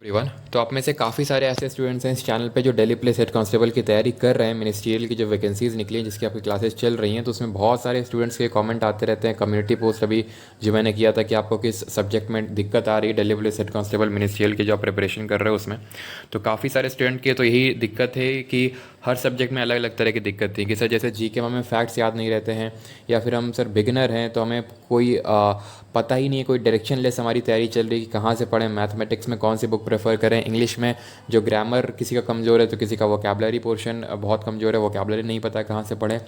Everyone. तो आप में से काफ़ी सारे ऐसे स्टूडेंट्स हैं इस चैनल पे जो दिल्ली पुलिस हेड कांस्टेबल की तैयारी कर रहे हैं। मिनिस्ट्रियल की जो वैकेंसीज़ निकली हैं जिसकी आपकी क्लासेस चल रही हैं, तो उसमें बहुत सारे स्टूडेंट्स के कमेंट आते रहते हैं। कम्युनिटी पोस्ट अभी जो मैंने किया था कि आपको किस सब्जेक्ट में दिक्कत आ रही है Delhi police head constable ministerial की जो आप प्रिपरेशन कर रहे हो उसमें। तो काफ़ी सारे स्टूडेंट की तो यही दिक्कत है कि हर सब्जेक्ट में अलग अलग तरह की दिक्कत थी कि सर जैसे जीके में हमें फैक्ट्स याद नहीं रहते हैं, या फिर हम सर बिगिनर हैं तो हमें कोई पता ही नहीं है, कोई डायरेक्शन लेस हमारी तैयारी चल रही है कि कहाँ से पढ़ें, मैथमेटिक्स में कौन सी बुक प्रेफर करें, इंग्लिश में जो ग्रामर किसी का कमज़ोर है तो किसी का वोकेबलरी पोर्शन बहुत कमज़ोर है, वोकेबलरी नहीं पता है कहाँ से पढ़ें।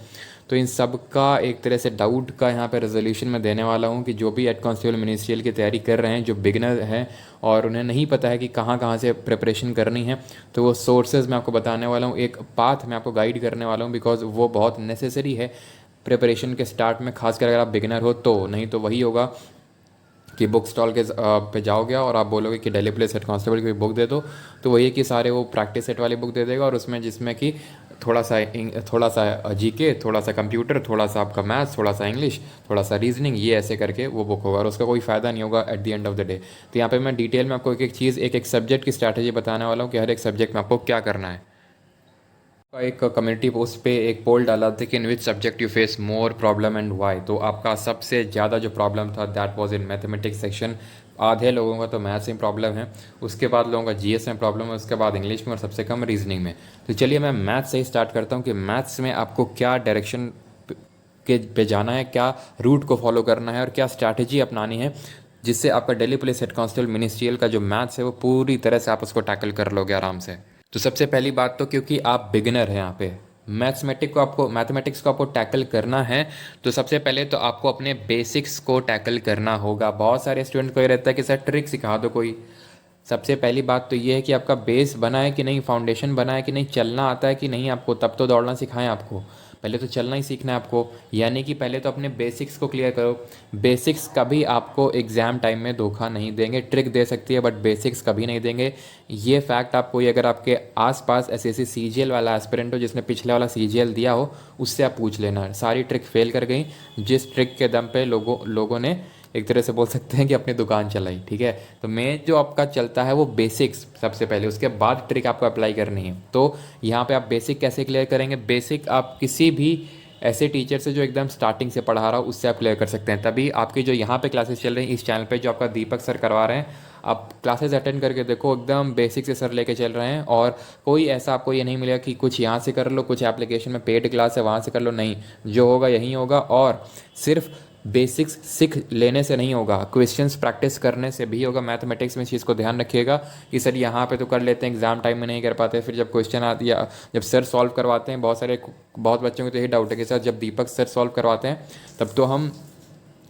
तो इन सब का एक तरह से डाउट का यहाँ पे रेजोल्यूशन मैं देने वाला हूँ कि जो भी हेड कांस्टेबल मिनिस्ट्रियल की तैयारी कर रहे हैं, जो बिगिनर हैं और उन्हें नहीं पता है कि कहाँ कहाँ से प्रिपरेशन करनी है, तो वो सोर्सेज मैं आपको बताने वाला हूँ, एक पाथ मैं आपको गाइड करने वाला हूँ, बिकॉज वो बहुत नेसेसरी है प्रिपरेशन के स्टार्ट में, खासकर अगर आप बिगिनर हो तो। नहीं तो वही होगा कि बुक स्टॉल के पे जाओगे और आप बोलोगे कि दिल्ली पुलिस हेड कांस्टेबल की बुक दे दो, तो वही है कि सारे वो प्रैक्टिस सेट वाली बुक दे देगा और उसमें जिसमें कि थोड़ा सा जीके, थोड़ा सा कंप्यूटर, थोड़ा सा आपका मैथ्स, थोड़ा सा इंग्लिश, थोड़ा सा रीजनिंग, ये ऐसे करके वो बुक होगा और उसका कोई फ़ायदा नहीं होगा at the end of the day. तो यहाँ पे मैं डिटेल में आपको एक एक चीज़, एक एक सब्जेक्ट की स्ट्रैटेजी बताने वाला हूँ कि हर एक सब्जेक्ट में आपको क्या करना है। का एक कम्युनिटी पोस्ट पे एक पोल डाला था कि in which subject you face more problem and why. तो आपका सबसे ज़्यादा जो प्रॉब्लम था that was in mathematics section. आधे लोगों का तो मैथ्स में प्रॉब्लम है, उसके बाद लोगों का जीएस में प्रॉब्लम है, उसके बाद इंग्लिश में और सबसे कम रीजनिंग में। तो चलिए मैं मैथ्स से ही स्टार्ट करता हूँ कि मैथ्स में आपको क्या डायरेक्शन के पे जाना है, क्या रूट को फॉलो करना है और क्या स्ट्रैटेजी अपनानी है, जिससे आपका Delhi police head constable ministerial का जो मैथ्स है वो पूरी तरह से आप उसको टैकल कर लोगे आराम से। तो सबसे पहली बात तो क्योंकि आप बिगिनर हैं यहाँ पे, मैथमेटिक्स को आपको टैकल करना है, तो सबसे पहले तो आपको अपने बेसिक्स को टैकल करना होगा। बहुत सारे स्टूडेंट को ये रहता है कि सर ट्रिक सिखा दो कोई। सबसे पहली बात तो ये है कि आपका बेस बना है कि नहीं, फाउंडेशन बना है कि नहीं, चलना आता है कि नहीं आपको, तब तो दौड़ना सिखाएं आपको। पहले तो चलना ही सीखना है आपको, यानी कि पहले तो अपने बेसिक्स को क्लियर करो। बेसिक्स कभी आपको एग्ज़ाम टाइम में धोखा नहीं देंगे, ट्रिक दे सकती है बट बेसिक्स कभी नहीं देंगे। ये फैक्ट आप कोई अगर आपके आसपास एसएससी सीजीएल वाला एस्पिरेंट हो जिसने पिछले वाला सीजीएल दिया हो, उससे आप पूछ लेना। सारी ट्रिक फेल कर गई जिस ट्रिक के दम पे लोगों ने एक तरह से बोल सकते हैं कि अपनी दुकान चलाई। ठीक है, तो मेन जो आपका चलता है वो बेसिक्स सबसे पहले, उसके बाद ट्रिक आपको अप्लाई करनी है। तो यहाँ पे आप बेसिक कैसे क्लियर करेंगे? बेसिक आप किसी भी ऐसे टीचर से जो एकदम स्टार्टिंग से पढ़ा रहा हो उससे आप क्लियर कर सकते हैं। तभी आपकी जो यहाँ पे क्लासेस चल रही हैं इस चैनल पे, जो आपका दीपक सर करवा रहे हैं, आप क्लासेस अटेंड करके देखो, एकदम बेसिक से सर लेके चल रहे हैं। और कोई ऐसा आपको ये नहीं मिलेगा कि कुछ यहाँ से कर लो, कुछ एप्लीकेशन में पेड क्लास है वहाँ से कर लो, नहीं, जो होगा यही होगा। और सिर्फ बेसिक्स सीख लेने से नहीं होगा, क्वेश्चंस प्रैक्टिस करने से भी होगा। मैथमेटिक्स में इस चीज़ को ध्यान रखिएगा कि सर यहाँ पे तो कर लेते हैं, एग्जाम टाइम में नहीं कर पाते, फिर जब क्वेश्चन आती है, जब सर सॉल्व करवाते हैं, बहुत बच्चों को तो यही डाउट है कि सर जब दीपक सर सॉल्व करवाते हैं तब तो हम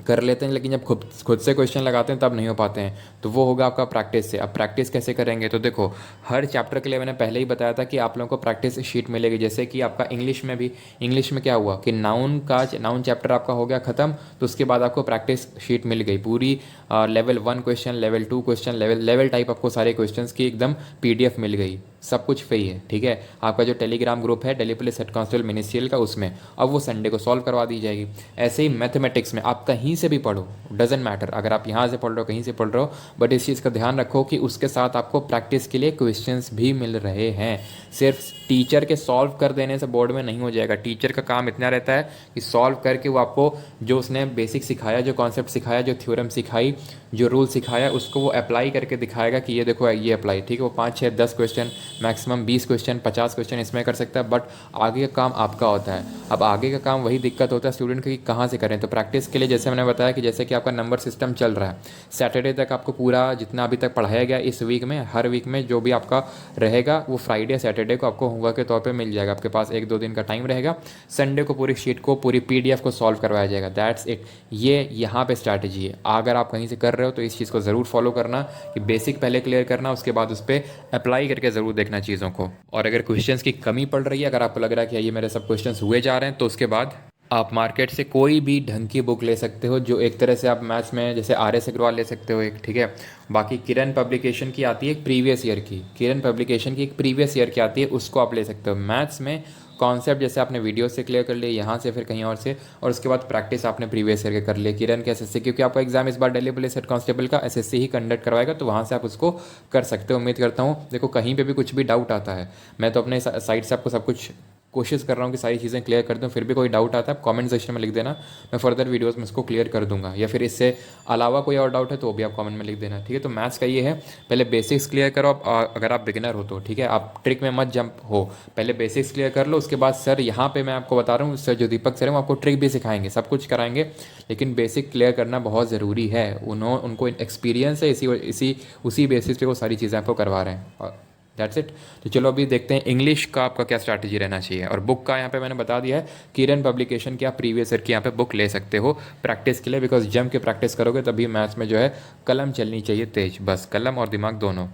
कर लेते हैं, लेकिन जब खुद से क्वेश्चन लगाते हैं तब नहीं हो पाते हैं। तो वो होगा आपका प्रैक्टिस से। अब प्रैक्टिस कैसे करेंगे? तो देखो, हर चैप्टर के लिए मैंने पहले ही बताया था कि आप लोगों को प्रैक्टिस शीट मिलेगी। जैसे कि आपका इंग्लिश में भी, इंग्लिश में क्या हुआ कि नाउन चैप्टर आपका हो गया ख़त्म, तो उसके बाद आपको प्रैक्टिस शीट मिल गई पूरी। Level 1 question, level 2 question, level type आपको सारे क्वेश्चन की एकदम पीडीएफ मिल गई। सब कुछ फ्री है। ठीक है, आपका जो टेलीग्राम ग्रुप है Delhi police head constable ministerial का, उसमें अब वो संडे को सॉल्व करवा दी जाएगी। ऐसे ही मैथमेटिक्स में आप कहीं से भी पढ़ो, डजेंट मैटर, अगर आप यहाँ से पढ़ रहे हो कहीं से पढ़ रहे हो, बट इस चीज़ का ध्यान रखो कि उसके साथ आपको प्रैक्टिस के लिए क्वेश्चंस भी मिल रहे हैं। सिर्फ टीचर के सॉल्व कर देने से बोर्ड में नहीं हो जाएगा। टीचर का काम इतना रहता है कि सॉल्व करके वो आपको जो उसने बेसिक सिखाया, जो कॉन्सेप्ट सिखाया, जो थ्योरम सिखाई, जो रूल सिखाया, उसको वो अप्लाई करके दिखाएगा कि ये देखो ये अप्लाई। ठीक है, वो 5 6 10 क्वेश्चन, मैक्सिमम 20 क्वेश्चन, 50 क्वेश्चन इसमें कर सकता है, बट आगे का काम आपका होता है। अब आगे का काम वही दिक्कत होता है स्टूडेंट की कहाँ से करें। तो प्रैक्टिस के लिए जैसे मैंने बताया कि जैसे कि आपका नंबर सिस्टम चल रहा है, सैटरडे तक आपको पूरा जितना अभी तक पढ़ाया गया इस वीक में, हर वीक में जो भी आपका रहेगा वो फ्राइडे सैटरडे को आपको होमवर्क के तौर पे मिल जाएगा। आपके पास 1 2 दिन का टाइम रहेगा, संडे को पूरी शीट को, पूरी पीडीएफ को सॉल्व करवाया जाएगा। That's it. ये यहाँ पे स्ट्रैटेजी है। अगर आप कहीं से कर रहे हो तो इस चीज़ को ज़रूर फॉलो करना कि बेसिक पहले क्लियर करना, उसके बाद उस पर अप्लाई करके ज़रूर देखना चीज़ों को। और अगर क्वेश्चंस की कमी पड़ रही है, अगर आपको लग रहा है कि ये मेरे सब क्वेश्चंस हुए जा रहे हैं, तो उसके बाद आप मार्केट से कोई भी ढंग की बुक ले सकते हो, जो एक तरह से आप मैथ्स में जैसे आर एस अग्रवाल ले सकते हो एक। ठीक है, बाकी किरण पब्लिकेशन की आती है एक प्रीवियस ईयर की, किरण पब्लिकेशन की एक प्रीवियस ईयर की आती है, उसको आप ले सकते हो। मैथ्स में कॉन्सेप्ट जैसे आपने वीडियो से क्लियर कर लिए यहाँ से फिर कहीं और से, और उसके बाद प्रैक्टिस आपने प्रीवियस ईयर के कर लिए किरण के एसएससी, क्योंकि आपका एग्जाम इस बार दिल्ली पुलिस हेड कांस्टेबल का एसएससी ही कंडक्ट करवाएगा, तो वहाँ से आप उसको कर सकते हो। उम्मीद करता हूँ देखो कहीं पे भी कुछ भी डाउट आता है, मैं तो अपने साइड से आपको सब कुछ कोशिश कर रहा हूँ कि सारी चीज़ें क्लियर कर दूँ, फिर भी कोई डाउट आता है आप कमेंट सेक्शन में लिख देना, मैं फर्दर वीडियोस में इसको क्लियर कर दूंगा, या फिर इससे अलावा कोई और डाउट है तो वो भी आप कमेंट में लिख देना, ठीक है। तो मैथ्स का ये है, पहले बेसिक्स क्लियर करो आप, अगर आप बिगिनर हो तो ठीक है, आप ट्रिक में मत जंप हो, पहले बेसिक्स क्लियर कर लो, उसके बाद सर यहाँ पे मैं आपको बता रहा हूँ, सर जो दीपक सर हैं वो आपको ट्रिक भी सिखाएंगे, सब कुछ कराएंगे, लेकिन बेसिक क्लियर करना बहुत ज़रूरी है, उनको एक्सपीरियंस है, इसी उसी बेसिस पे वो सारी चीज़ें आपको करवा रहे हैं। That's it. तो चलो अभी देखते हैं इंग्लिश का आपका क्या स्ट्रैटेजी रहना चाहिए। और बुक का यहाँ पे मैंने बता दिया है, किरण पब्लिकेशन की आप प्रीवियस ईयर की यहाँ पे बुक ले सकते हो प्रैक्टिस के लिए, बिकॉज जम के प्रैक्टिस करोगे तभी मैथ्स में जो है कलम चलनी चाहिए तेज, बस कलम और दिमाग दोनों।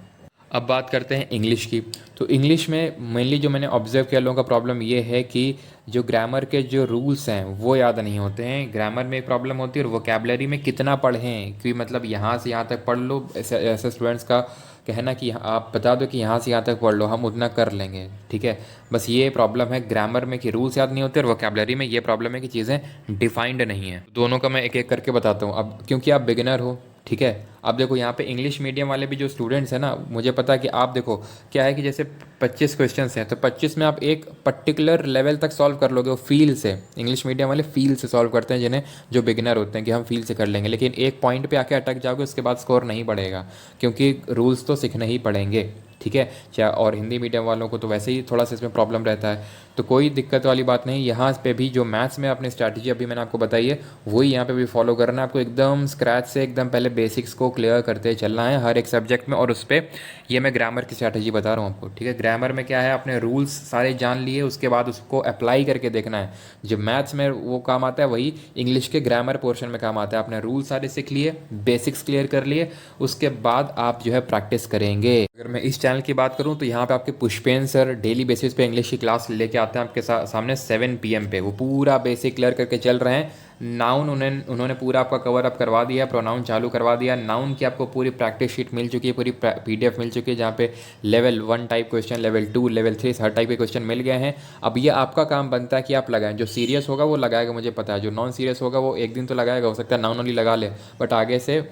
अब बात करते हैं इंग्लिश की। तो इंग्लिश में मेनली जो मैंने ऑब्जर्व किया लोगों का प्रॉब्लम ये है कि जो ग्रामर के जो रूल्स हैं वो याद नहीं होते हैं, ग्रामर में एक प्रॉब्लम होती है, और वोकेबलरी में कितना पढ़ें कि मतलब यहाँ से यहाँ तक पढ़ लो, ऐसे स्टूडेंट्स का कहना कि आप बता दो कि यहाँ से यहाँ तक पढ़ लो हम उतना कर लेंगे, ठीक है। बस ये प्रॉब्लम है ग्रामर में कि रूल्स याद नहीं होते, और वोकेबलरी में ये प्रॉब्लम है कि चीज़ें डिफाइंड नहीं है। दोनों का मैं एक एक करके बताता हूँ अब, क्योंकि आप बिगिनर हो, ठीक है। अब देखो यहाँ पे इंग्लिश मीडियम वाले भी जो स्टूडेंट्स हैं ना, मुझे पता है कि आप देखो क्या है कि जैसे 25 क्वेश्चंस हैं तो 25 में आप एक पर्टिकुलर लेवल तक सॉल्व कर लोगे, वो फील से, इंग्लिश मीडियम वाले फील से सॉल्व करते हैं, जिन्हें जो बिगिनर होते हैं कि हम फील से कर लेंगे, लेकिन एक पॉइंट पे आके अटक जाओगे, उसके बाद स्कोर नहीं बढ़ेगा, क्योंकि रूल्स तो सीखने ही पड़ेंगे, ठीक है। चाहे और हिंदी मीडियम वालों को तो वैसे ही थोड़ा सा इसमें प्रॉब्लम रहता है, तो कोई दिक्कत वाली बात नहीं। यहाँ पे भी जो मैथ्स में अपनी स्ट्रैटेजी अभी मैंने आपको बताई है वही यहाँ पे भी फॉलो करना है आपको, एकदम स्क्रैच से एकदम पहले बेसिक्स को क्लियर करते चलना है हर एक सब्जेक्ट में। और उस पर ये मैं ग्रामर की स्ट्रैटेजी बता रहा हूँ आपको, ठीक है। ग्रामर में क्या है, अपने रूल्स सारे जान लिए, उसके बाद उसको अप्लाई करके देखना है। जब मैथ्स में वो काम आता है वही इंग्लिश के ग्रामर पोर्शन में काम आता है। आपने रूल सारे सीख लिए, बेसिक्स क्लियर कर लिए, उसके बाद आप जो है प्रैक्टिस करेंगे। अगर मैं इस चैनल की बात करूँ तो यहाँ पे आपके पुष्पेन सर डेली बेसिस पे इंग्लिश की क्लास लेके आते हैं आपके सामने 7 PM पे, वो पूरा बेसिक क्लियर करके चल रहे हैं। नाउन उन्होंने पूरा आपका कवर अप करवा दिया, प्रोनाउन चालू करवा दिया, नाउन की आपको पूरी प्रैक्टिस शीट मिल चुकी है, पूरी PDF मिल चुकी है, जहाँ पे level 1 type question, level 2, level 3 हर टाइप के क्वेश्चन मिल गए हैं। अब ये आपका काम बनता है कि आप लगाएं, जो सीरियस होगा वो लगाएगा मुझे पता है, जो नॉन सीरियस होगा वो एक दिन तो लगाएगा, हो सकता है नाउन ओनली लगा ले, बट आगे से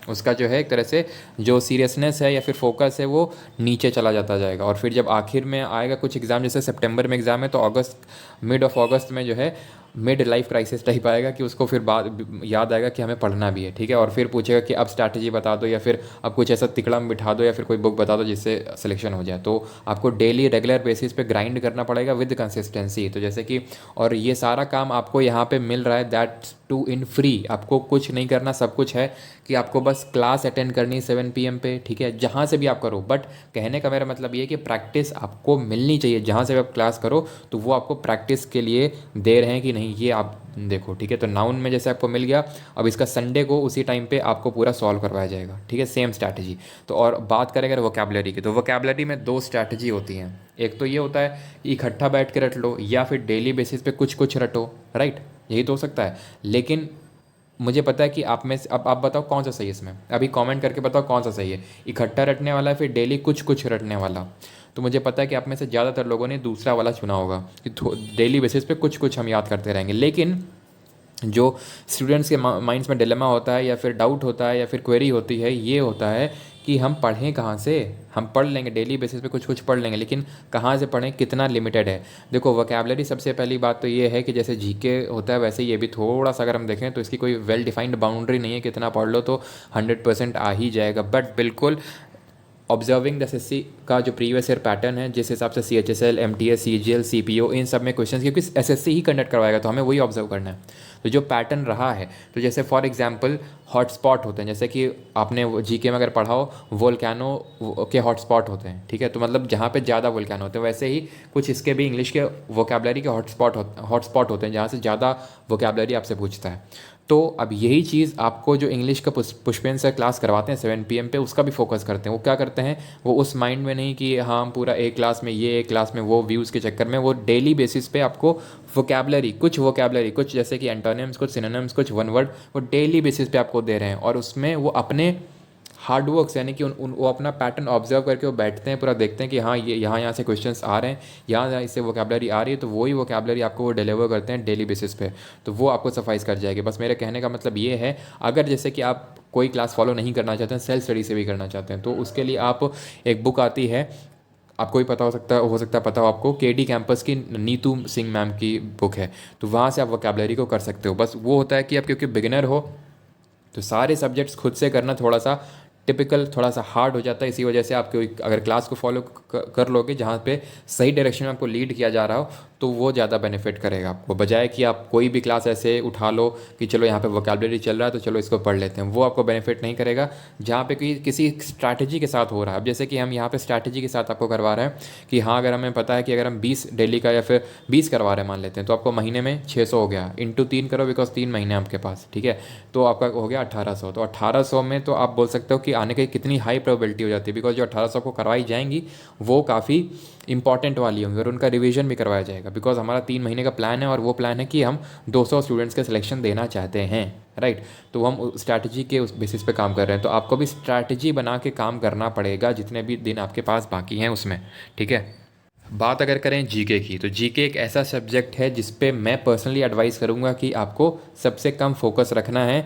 उसका जो है एक तरह से जो सीरियसनेस है या फिर फोकस है वो नीचे चला जाता जाएगा। और फिर जब आखिर में आएगा कुछ एग्ज़ाम, जैसे सितंबर में एग्ज़ाम है तो अगस्त, मिड ऑफ अगस्त में जो है मिड लाइफ क्राइसिस टाइप आएगा कि उसको फिर बाद याद आएगा कि हमें पढ़ना भी है, ठीक है। और फिर पूछेगा कि अब स्ट्रैटेजी बता दो, या फिर अब कुछ ऐसा तिकड़ा में बिठा दो, या फिर कोई बुक बता दो जिससे सिलेक्शन हो जाए। तो आपको डेली रेगुलर बेसिस पे ग्राइंड करना पड़ेगा विद कंसिस्टेंसी। तो जैसे कि, और ये सारा काम आपको यहाँ पे मिल रहा है, दैट्स टू इन फ्री, आपको कुछ नहीं करना, सब कुछ है कि आपको बस क्लास अटेंड करनी है 7 PM पे, ठीक है, जहाँ से भी आप करो। बट कहने का मेरा मतलब ये है कि प्रैक्टिस आपको मिलनी चाहिए, जहाँ से भी आप क्लास करो तो वो आपको प्रैक्टिस के लिए दे रहे हैं कि नहीं, ये आप देखो, ठीक है। तो नाउन में जैसे आपको मिल गया, अब इसका संडे को उसी टाइम पे आपको पूरा सॉल्व करवाया जाएगा, ठीक है, सेम स्ट्रैटेजी। तो और बात करें अगर वोकेबलरी की, तो वोकेबलरी में 2 स्ट्रैटेजी होती हैं। एक तो ये होता है इकट्ठा बैठ के रट लो, या फिर डेली बेसिस पे कुछ कुछ रटो, राइट, यही तो हो सकता है। लेकिन मुझे पता है कि आप में अब आप बताओ कौन सा सही है इसमें, अभी कमेंट करके बताओ कौन सा सही है, इकट्ठा रटने वाला है फिर डेली कुछ कुछ रटने वाला। तो मुझे पता है कि आप में से ज़्यादातर लोगों ने दूसरा वाला चुना होगा कि डेली बेसिस पे कुछ कुछ हम याद करते रहेंगे। लेकिन जो स्टूडेंट्स के माइंड्स में डिलेमा होता है, या फिर डाउट होता है, या फिर क्वेरी होती है, ये होता है कि हम पढ़ें कहाँ से। हम पढ़ लेंगे डेली बेसिस पे कुछ कुछ पढ़ लेंगे, लेकिन कहाँ से पढ़ें, कितना लिमिटेड है। देखो वोकेबलरी सबसे पहली बात तो ये है कि जैसे जीके होता है वैसे ये भी थोड़ा सा अगर हम देखें तो इसकी कोई वेल डिफाइंड बाउंड्री नहीं है, कितना पढ़ लो तो 100% आ ही जाएगा। बट बिल्कुल ऑब्जर्विंग द एसएससी का जो प्रीवियस ईयर पैटर्न है, जिस हिसाब से CHSL, MTS, CGL, CPO, इन सब में क्वेश्चंस, क्योंकि एसएससी ही कंडक्ट करवाएगा तो हमें वही ऑब्जर्व करना है। तो जो पैटर्न रहा है, तो जैसे फॉर एग्जांपल हॉटस्पॉट होते हैं, जैसे कि आपने जीके में अगर पढ़ा हो वोल्केनो के हॉटस्पॉट होते हैं, ठीक है, तो मतलब जहाँ पे ज़्यादा वोल्केनो होते हैं, वैसे ही कुछ इसके भी इंग्लिश के वोकेबलरी के हॉटस्पॉट होते हैं जहाँ से ज़्यादा वोकेबलरी आपसे पूछता है। तो अब यही चीज़ आपको जो इंग्लिश का पुष्पेन सर क्लास करवाते हैं 7 PM पे, उसका भी फोकस करते हैं। वो क्या करते हैं, वो उस माइंड में नहीं कि हाँ हम पूरा एक क्लास में ये, एक क्लास में वो, व्यूज़ के चक्कर में, वो डेली बेसिस पे आपको वोकेबलरी कुछ जैसे कि एंटोनिम्स, कुछ सिनोनिम्स, कुछ वन वर्ड, वो डेली बेसिस पे आपको दे रहे हैं, और उसमें वो अपने हार्ड वर्क्स, यानी कि वो अपना पैटर्न ऑब्जर्व करके वो बैठते हैं, पूरा देखते हैं कि हाँ ये यहाँ से क्वेश्चंस आ रहे हैं, यहाँ इससे वोकेबलरी आ रही है, तो वही वोकेबलरी आपको वो डिलीवर करते हैं डेली बेसिस पे, तो वो आपको सफाइस कर जाएगी। बस मेरे कहने का मतलब ये है, अगर जैसे कि आप कोई क्लास फॉलो नहीं करना चाहते हैं, सेल्फ स्टडी से भी करना चाहते हैं, तो उसके लिए आप, एक बुक आती है, आपको भी पता हो सकता है पता हो आपको, केडी कैंपस की नीतू सिंह मैम की बुक है, तो वहाँ से आप वोकेबलरी को कर सकते हो। बस वो होता है कि आप क्योंकि बिगिनर हो तो सारे सब्जेक्ट्स खुद से करना थोड़ा सा टिपिकल, थोड़ा सा हार्ड हो जाता है। इसी वजह से आप अगर क्लास को फॉलो कर लोगे जहाँ पे सही डायरेक्शन में आपको लीड किया जा रहा हो, तो वो ज़्यादा बेनिफिट करेगा आपको, बजाय कि आप कोई भी क्लास ऐसे उठा लो कि चलो यहाँ पे वोकैबुलरी चल रहा है तो चलो इसको पढ़ लेते हैं, वो आपको बेनिफिट नहीं करेगा। जहाँ पे किसी स्ट्रैटेजी के साथ हो रहा है, अब जैसे कि हम यहाँ पे स्ट्रैटेजी के साथ आपको करवा रहे हैं कि हाँ, अगर हमें पता है कि अगर हम 20 डेली का या फिर 20 करवा रहे हैं मान लेते हैं, तो आपको महीने में 600 हो गया, इंटू 3 करो बिकॉज 3 महीने आपके पास, ठीक है, तो आपका हो गया 1800। तो 1800 में तो आप बोल सकते हो कि आने की कितनी हाई प्रोबेबिलिटी हो जाती है, बिकॉज जो 1800 को करवाई जाएंगी वो काफ़ी इंपॉर्टेंट वाली होंगी और उनका रिवीजन भी करवाया जाएगा, बिकॉज हमारा 3 महीने का प्लान है और वो प्लान है कि हम 200 स्टूडेंट्स के सिलेक्शन देना चाहते हैं, राइट। तो हम स्ट्रैटेजी के उस बेसिस पे काम कर रहे हैं, तो आपको भी स्ट्रैटेजी बना के काम करना पड़ेगा जितने भी दिन आपके पास बाकी हैं उसमें, ठीक है। बात अगर करें जीके की, तो जीके एक ऐसा सब्जेक्ट है जिस पे मैं पर्सनली एडवाइस करूँगा कि आपको सबसे कम फोकस रखना है।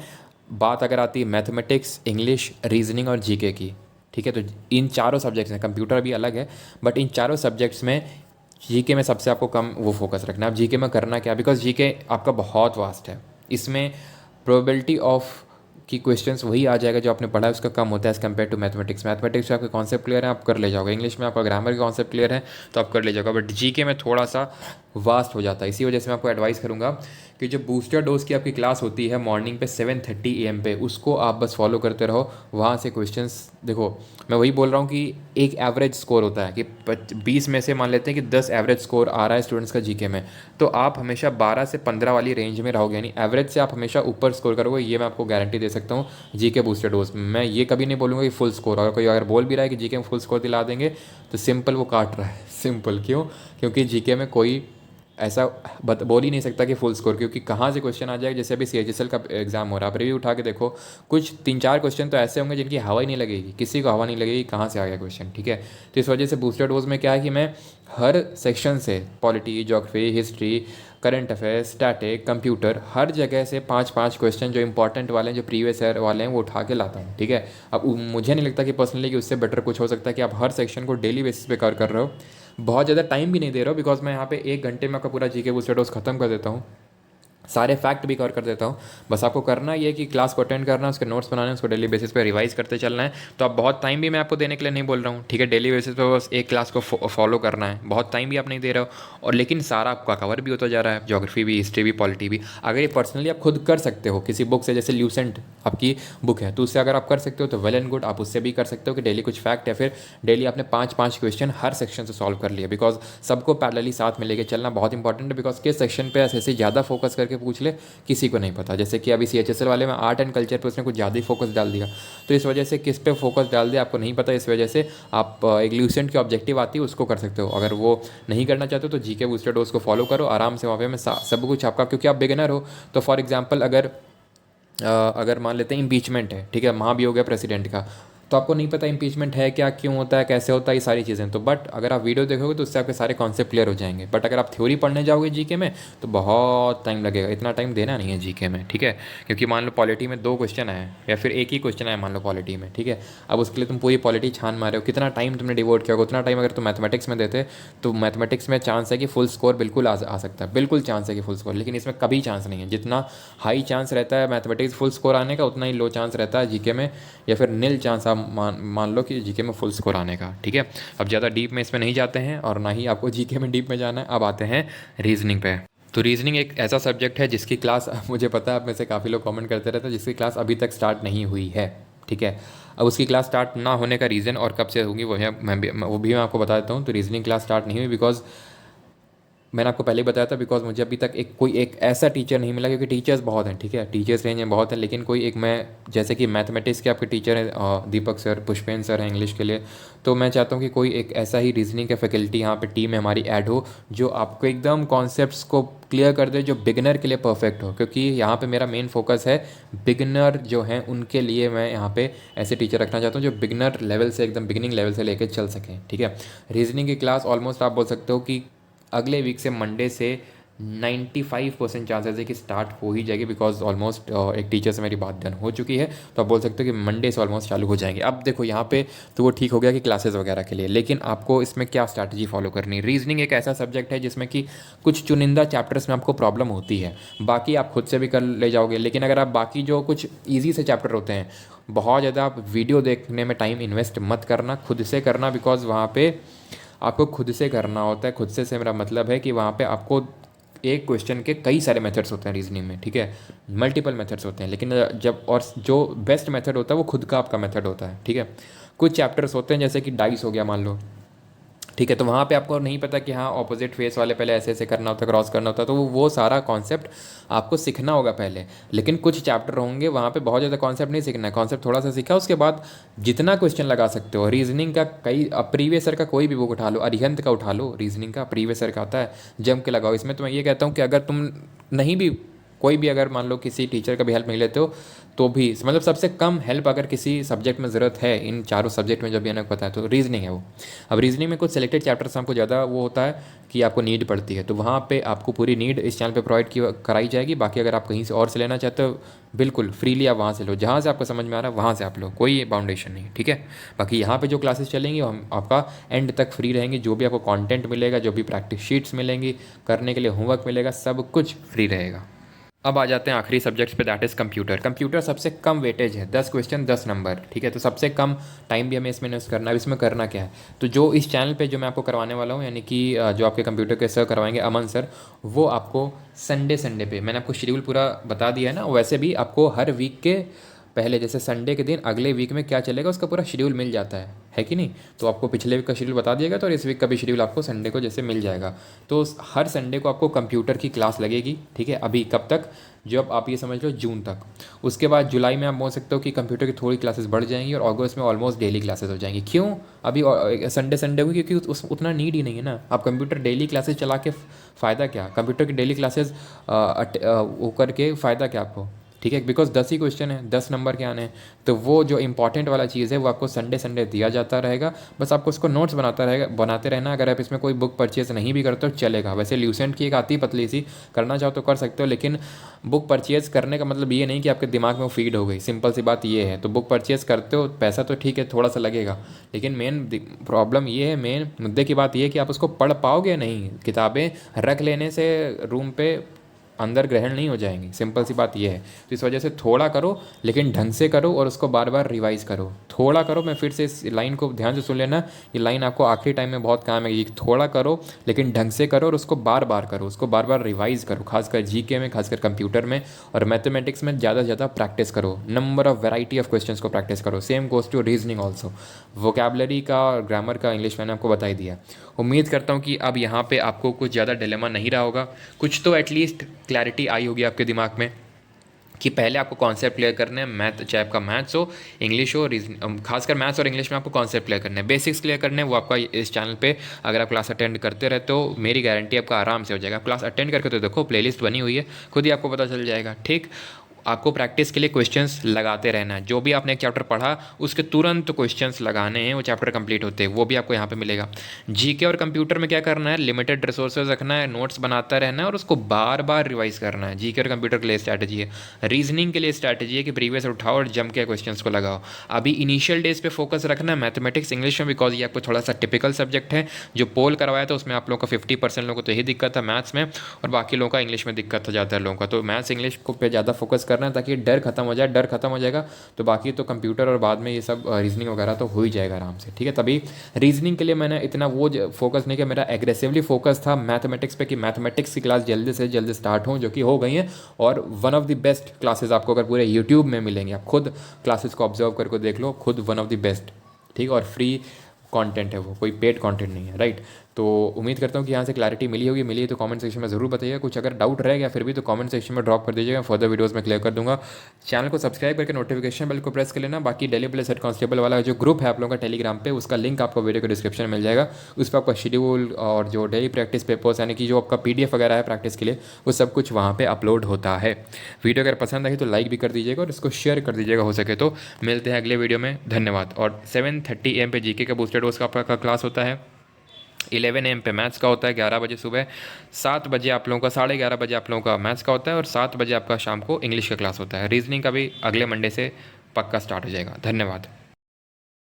बात अगर आती है मैथमेटिक्स, इंग्लिश, रीजनिंग और जीके की, ठीक है, तो इन चारों सब्जेक्ट्स में, कंप्यूटर भी अलग है, बट इन चारों सब्जेक्ट्स में जीके में सबसे आपको कम वो फोकस रखना है। अब जीके में करना क्या, बिकॉज जीके आपका बहुत वास्ट है, इसमें प्रोबेबिलिटी ऑफ कि क्वेश्चंस वही आ जाएगा जो आपने पढ़ा है उसका कम होता है as compare to mathematics. Mathematics में आपके कॉन्सेप्ट क्लियर है, आप कर ले जाओगे, इंग्लिश में आपका ग्रामर के कॉन्सेप्ट क्लियर है तो आप कर ले जाओगे, बट जीके में थोड़ा सा वास्ट हो जाता है। इसी वजह से मैं आपको एडवाइस करूँगा कि जो बूस्टर डोज की आपकी क्लास होती है मॉर्निंग पे 7:30 AM पे, उसको आप बस फॉलो करते रहो। वहाँ से क्वेश्चंस देखो, मैं वही बोल रहा हूँ कि एक एवरेज स्कोर होता है कि 20 में से मान लेते हैं कि 10 एवरेज स्कोर आ रहा है स्टूडेंट्स का जीके में, तो आप हमेशा 12 से 15 वाली रेंज में रहोगे, यानी एवरेज से आप हमेशा ऊपर स्कोर करोगे, ये मैं आपको गारंटी दे सकता हूँ जीके बूस्टर डोज। मैं ये कभी नहीं बोलूँगा कि फुल स्कोर, अगर कोई बोल भी रहा है कि जीके में फुल स्कोर दिला देंगे तो सिंपल वो काट रहा है। सिंपल क्यों? क्योंकि जीके में कोई ऐसा बोल ही नहीं सकता कि फुल स्कोर, क्योंकि कहाँ से क्वेश्चन आ जाएगा। जैसे अभी CHSL का एग्जाम हो रहा है, आप रिव्यू उठा के देखो, कुछ 3-4 क्वेश्चन तो ऐसे होंगे जिनकी हवा ही नहीं लगेगी, किसी को हवा नहीं लगेगी कहाँ से आ गया क्वेश्चन, ठीक है। तो इस वजह से बूस्टर डोज में क्या है कि मैं हर सेक्शन से, polity, geography, history, current affairs, static, computer, हर जगह से 5-5 क्वेश्चन जो इंपॉर्टेंट वाले हैं, जो प्रीवियस ईयर वाले हैं, वो उठा के लाता हूँ, ठीक है। अब मुझे नहीं लगता कि पर्सनली कि उससे बेटर कुछ हो सकता है कि आप हर सेक्शन को डेली बेसिस पे कवर कर रहे हो, बहुत ज़्यादा टाइम भी नहीं दे रहा हो, बिकॉज मैं यहाँ पे 1 घंटे में आपका पूरा जीके बूस्टर डोज खत्म कर देता हूँ, सारे फैक्ट भी कवर कर देता हूँ। बस आपको करना ये है कि क्लास को अटेंड करना है, उसके नोट्स बनाने हैं, उसको डेली बेसिस पे रिवाइज करते चलना है। तो आप बहुत टाइम भी मैं आपको देने के लिए नहीं बोल रहा हूँ, ठीक है, डेली बेसिस पे बस एक क्लास को फॉलो करना है, बहुत टाइम भी आप नहीं दे रहे हो, और लेकिन सारा आपका कवर भी होता जा रहा है, ज्योग्राफी भी, हिस्ट्री भी, पॉलिटी भी। अगर ये पर्सनली आप खुद कर सकते हो किसी बुक से, जैसे ल्यूसेंट आपकी बुक है, तो उससे अगर आप कर सकते हो तो वेल एंड गुड, आप उससे भी कर सकते हो कि डेली कुछ फैक्ट, या फिर डेली आपने 5-5 क्वेश्चन हर सेक्शन से सॉल्व कर लिया, बिकॉज सबको पैरेलली साथ में लेके चलना बहुत इंपॉर्टेंट है, बिकॉज किस सेक्शन पे ऐसे ज़्यादा फोकस करके पूछ ले किसी को नहीं पता। जैसे कि अभी CHSL वाले में आर्ट एंड कल्चर पे उसने कुछ ज़्यादा ही फोकस डाल दिया, तो इस वजह से किस पे फोकस डाल दिया आपको नहीं पता, इस वजह से आप एक ल्यूसेंट की ऑब्जेक्टिव आती है उसको कर सकते हो। अगर वो नहीं करना चाहते हो तो जीके बूस्टर डोज को फॉलो करो आराम से, वहाँ पे मैं सब कुछ आपका, क्योंकि आप बिगिनर हो, तो फॉर एग्जाम्पल अगर मान लेते हैं इम्पीचमेंट है, ठीक है, वहाँ भी हो गया प्रेसिडेंट का, तो आपको नहीं पता इम्पीचमेंट है क्या, क्यों होता है, कैसे होता है, ये सारी चीज़ें, तो बट अगर आप वीडियो देखोगे तो उससे आपके सारे कॉन्सेप्ट क्लियर हो जाएंगे। बट अगर आप थ्योरी पढ़ने जाओगे जीके में तो बहुत टाइम लगेगा, इतना टाइम देना नहीं है जीके में, ठीक है। क्योंकि मान लो पॉलिटी में 2 क्वेश्चन आए या फिर एक ही क्वेश्चन आया मान लो पॉलिटी में, ठीक है, अब उसके लिए तुम पूरी पॉलिटी छान मारे हो, कितना टाइम तुमने डिवोट किया होगा, उतना टाइम अगर तुम मैथमेटिक्स में देते तो मैथमेटिक्स में चांस है कि फुल स्कोर बिल्कुल आ सकता है, बिल्कुल चांस है कि फुल स्कोर, लेकिन इसमें कभी चांस नहीं है। जितना हाई चांस रहता है मैथमेटिक्स फुल स्कोर आने का, उतना ही लो चांस रहता है जीके में, या फिर नील चांस आप मान लो कि जीके में फुल स्कोर आने का, ठीक है। अब ज़्यादा डीप में इसमें नहीं जाते हैं और ना ही आपको जीके में डीप में जाना है। अब आते हैं रीजनिंग पे। तो रीजनिंग एक ऐसा सब्जेक्ट है जिसकी क्लास मुझे पता है आप में से काफ़ी लोग कमेंट करते रहते हैं, जिसकी क्लास अभी तक स्टार्ट नहीं हुई है, ठीक है। अब उसकी क्लास स्टार्ट ना होने का रीज़न और कब से होगी वो भी मैं आपको बता देता हूँ। तो रीजनिंग क्लास स्टार्ट नहीं हुई बिकॉज मैंने आपको पहले ही बताया था, बिकॉज मुझे अभी तक कोई एक ऐसा टीचर नहीं मिला, क्योंकि टीचर्स बहुत हैं, ठीक है, टीचर्स रेंज में बहुत है, लेकिन कोई एक मैं, जैसे कि मैथमेटिक्स के आपके टीचर हैं दीपक सर, पुष्पेन सर हैं इंग्लिश के लिए, तो मैं चाहता हूँ कि कोई एक ऐसा ही रीजनिंग का फैकल्टी यहाँ पे टीम में हमारी ऐड हो जो आपको एकदम कॉन्सेप्ट्स को क्लियर कर दे, जो बिगनर के लिए परफेक्ट हो, क्योंकि यहाँ पे मेरा मेन फोकस है बिगनर जो हैं उनके लिए। मैं यहाँ पे ऐसे टीचर रखना चाहता हूँ जो बिगनर लेवल से, एकदम बिगिनिंग लेवल से लेकर चल सकें, ठीक है। रीजनिंग की क्लास ऑलमोस्ट आप बोल सकते हो कि अगले वीक से, मंडे से 95% चांसेस है कि स्टार्ट हो ही जाएगी, बिकॉज ऑलमोस्ट एक टीचर से मेरी बात डन हो चुकी है, तो आप बोल सकते हो कि मंडे से ऑलमोस्ट चालू हो जाएंगे। अब देखो यहाँ पे तो वो ठीक हो गया कि क्लासेस वगैरह के लिए, लेकिन आपको इसमें क्या स्ट्रैटेजी फॉलो करनी है। रीजनिंग एक ऐसा सब्जेक्ट है जिसमें कि कुछ चुनिंदा चैप्टर्स में आपको प्रॉब्लम होती है, बाकी आप खुद से भी कर ले जाओगे, लेकिन अगर आप बाकी जो कुछ ईजी से चैप्टर होते हैं, बहुत ज़्यादा आप वीडियो देखने में टाइम इन्वेस्ट मत करना, खुद से करना, बिकॉज वहाँ पे आपको खुद से करना होता है। खुद से मेरा मतलब है कि वहाँ पे आपको एक क्वेश्चन के कई सारे मेथड्स होते हैं रीजनिंग में, ठीक है, मल्टीपल मेथड्स होते हैं, लेकिन जब, और जो बेस्ट मेथड होता है वो खुद का आपका मेथड होता है, ठीक है। कुछ चैप्टर्स होते हैं जैसे कि डाइस हो गया मान लो, ठीक है, तो वहाँ पे आपको नहीं पता कि हाँ ऑपोजिट फेस वाले पहले ऐसे ऐसे करना होता है, क्रॉस करना होता है, तो वो सारा कॉन्सेप्ट आपको सीखना होगा पहले। लेकिन कुछ चैप्टर होंगे वहाँ पे बहुत ज़्यादा कॉन्सेप्ट नहीं सीखना है, कॉन्सेप्ट थोड़ा सा सीखा, उसके बाद जितना क्वेश्चन लगा सकते हो रीजनिंग का, कई अब प्रीवियस ईयर का कोई भी बुक उठा लो, अरिहंत का उठा लो, रीजनिंग का प्रीवियस ईयर का आता है, जम के लगाओ। इसमें तो मैं ये कहता हूँ कि अगर तुम नहीं भी, कोई भी अगर मान लो किसी टीचर का भी हेल्प नहीं लेते हो, तो भी मतलब सबसे कम हेल्प अगर किसी सब्जेक्ट में ज़रूरत है, इन चारों सब्जेक्ट में जब भी हमें पता है, तो रीजनिंग है वो। अब रीजनिंग में कुछ सिलेक्टेड चैप्टर्स आपको ज़्यादा वो होता है कि आपको नीड पड़ती है, तो वहाँ पे आपको पूरी नीड इस चैनल पे प्रोवाइड की कराई जाएगी। बाकी अगर आप कहीं से और से लेना चाहते हो, बिल्कुल फ्रीली आप वहाँ से लो, जहाँ से आपको समझ में आ रहा है वहाँ से आप लो, कोई बाउंडेशन नहीं, ठीक है। बाकी यहाँ पे जो क्लासेस चलेंगी हम आपका एंड तक फ्री रहेंगी, जो भी आपको कंटेंट मिलेगा, जो भी प्रैक्टिस शीट्स मिलेंगी, करने के लिए होमवर्क मिलेगा, सब कुछ फ्री रहेगा। अब आ जाते हैं आखिरी सब्जेक्ट्स पे, दैट इज़ कंप्यूटर। कंप्यूटर सबसे कम वेटेज है, 10 क्वेश्चन 10 नंबर, ठीक है, तो सबसे कम टाइम भी हमें इसमें इन्वेस्ट करना है। इसमें करना क्या है, तो जो इस चैनल पे जो मैं आपको करवाने वाला हूँ, यानी कि जो आपके कंप्यूटर के सर करवाएंगे, अमन सर, वो आपको संडे पे, मैंने आपको शेड्यूल पूरा बता दिया है ना, वैसे भी आपको हर वीक के पहले, जैसे संडे के दिन अगले वीक में क्या चलेगा उसका पूरा शेड्यूल मिल जाता है कि नहीं। तो आपको पिछले वीक का शेड्यूल बता दिएगा, तो इस वीक का भी शेड्यूल आपको संडे को जैसे मिल जाएगा। तो हर संडे को आपको कंप्यूटर की क्लास लगेगी, ठीक है। अभी कब तक, जब आप ये समझ लो जून तक। उसके बाद जुलाई में आप बोल सकते हो कि कंप्यूटर की थोड़ी क्लासेस बढ़ जाएंगी, और अगस्त में ऑलमोस्ट डेली क्लासेस हो जाएंगी। क्यों अभी संडे हुई, क्योंकि उतना नीड ही नहीं है ना। आप कंप्यूटर डेली क्लासेस चला के फ़ायदा क्या, कंप्यूटर की डेली क्लासेस वो करके फ़ायदा क्या आपको, ठीक है, बिकॉज 10 ही क्वेश्चन है, 10 नंबर के आने हैं, तो वो जो इंपॉर्टेंट वाला चीज़ है वो आपको संडे दिया जाता रहेगा, बस आपको उसको नोट्स बनाते रहना। अगर आप इसमें कोई बुक परचेज नहीं भी करते हो चलेगा, वैसे ल्यूसेंट की एक आती पतली सी, करना चाहो तो कर सकते हो, लेकिन बुक परचेज़ करने का मतलब ये नहीं कि आपके दिमाग में वो फीड हो गई, सिंपल सी बात ये है। तो बुक परचेज़ करते हो, पैसा तो ठीक है थोड़ा सा लगेगा, लेकिन मेन प्रॉब्लम ये है, मेन मुद्दे की बात ये है कि आप उसको पढ़ पाओगे नहीं। किताबें रख लेने से रूम पे अंदर ग्रहण नहीं हो जाएंगी, सिंपल सी बात ये है। तो इस वजह से थोड़ा करो, लेकिन ढंग से करो, और उसको बार बार रिवाइज करो। थोड़ा करो, मैं फिर से इस लाइन को ध्यान से सुन लेना, ये लाइन आपको आखिरी टाइम में बहुत काम है। थोड़ा करो लेकिन ढंग से करो, और उसको बार बार करो, उसको बार बार रिवाइज करो, खासकर जीके में, खासकर कंप्यूटर में, और मैथमेटिक्स में ज़्यादा से ज़्यादा प्रैक्टिस करो। Number of variety of questions को प्रैक्टिस करो। Same goes to reasoning also. Vocabulary का और ग्रामर का इंग्लिश मैंने आपको बता ही दिया। उम्मीद करता हूँ कि अब यहाँ पे आपको कुछ ज़्यादा डिलेमा नहीं रहा होगा, कुछ तो एटलीस्ट क्लैरिटी आई होगी आपके दिमाग में कि पहले आपको कॉन्सेप्ट क्लियर करने हैं। मैथ, चाहे आपका मैथ्स हो, इंग्लिश हो, खासकर मैथ्स और इंग्लिश में आपको कॉन्सेप्ट क्लियर करने हैं, बेसिक्स क्लियर करने हैं। वो आपका इस चैनल पे अगर आप क्लास अटेंड करते रहते हो, मेरी गारंटी आपका आराम से हो जाएगा। क्लास अटेंड करके तो देखो, प्लेलिस्ट बनी हुई है, खुद ही आपको पता चल जाएगा, ठीक। आपको प्रैक्टिस के लिए क्वेश्चंस लगाते रहना है। जो भी आपने एक चैप्टर पढ़ा उसके तुरंत क्वेश्चंस लगाने हैं, वो चैप्टर कंप्लीट होते हैं, वो भी आपको यहाँ पे मिलेगा। जीके और कंप्यूटर में क्या करना है, लिमिटेड रिसोर्सेज रखना है, नोट्स बनाता रहना है, और उसको बार बार रिवाइज करना है। जीके और कंप्यूटर के लिए स्ट्रैटेजी है। रीजनिंग के लिए स्ट्रैटेजी है कि प्रीवियस उठाओ और जम के क्वेश्चंस को लगाओ। अभी इनिशियल डेज पे फोकस रखना है मैथमेटिक्स इंग्लिश में, बिकॉज ये आपको थोड़ा सा टिपिकल सब्जेक्ट है। जो पोल करवाया था उसमें आप लोगों का 50% लोगों को तो यही दिक्कत था मैथ्स में, और बाकी लोगों का इंग्लिश में दिक्कत था ज़्यादातर लोगों का। तो मैथ्स इंग्लिश को पे ज़्यादा फोकस करना है, ताकि डर खत्म हो जाए। डर खत्म हो जाएगा तो बाकी तो कंप्यूटर और बाद में ये सब रीजनिंग वगैरह तो हो ही जाएगा आराम से, ठीक है। तभी रीजनिंग के लिए मैंने इतना वो फोकस नहीं किया, मेरा एग्रेसिवली फोकस था मैथमेटिक्स पे, कि मैथमेटिक्स की क्लास जल्दी से जल्दी स्टार्ट हो, जो कि हो गई है। और one of the best classes आपको अगर पूरे यूट्यूब में मिलेंगे, आप खुद क्लासेस को ऑब्जर्व करके देख लो, खुद वन ऑफ द बेस्ट, ठीक। और फ्री कंटेंट है वो, कोई पेड कंटेंट नहीं है, राइट। तो उम्मीद करता हूँ कि यहाँ से क्लैरिटी मिली है तो कमेंट सेक्शन में ज़रूर बताइएगा। कुछ अगर डाउट रह गया फिर भी तो कमेंट सेक्शन में ड्रॉप कर दीजिएगा, फर्दर वीडियोस में क्लियर कर दूंगा। चैनल को सब्सक्राइब करके नोटिफिकेशन बेल को प्रेस कर लेना। बाकी डेली प्लेस हेड कांस्टेबल वाला जो ग्रुप है आप लोगों का टेलीग्राम पे, उसका लिंक आपको वीडियो के डिस्क्रिप्शन में मिल जाएगा। उस पर आपका शेड्यूल और जो डेली प्रैक्टिस पेपर्स यानी कि जो आपका PDF वगैरह है प्रैक्टिस के लिए, वो सब कुछ वहाँ पर अपलोड होता है। वीडियो अगर पसंद आई तो लाइक भी कर दीजिएगा और इसको शेयर कर दीजिएगा हो सके तो। मिलते हैं अगले वीडियो में, धन्यवाद। और 7:30 AM पे GK का बूस्टर डोज का आपका क्लास होता है, 11 AM पे मैथ्स का होता है, 11 बजे सुबह, 7 बजे आप लोगों का, 11:30 बजे आप लोगों का मैथ्स का होता है और 7 बजे आपका शाम को इंग्लिश का क्लास होता है। रीजनिंग का भी अगले मंडे से पक्का स्टार्ट हो जाएगा। धन्यवाद।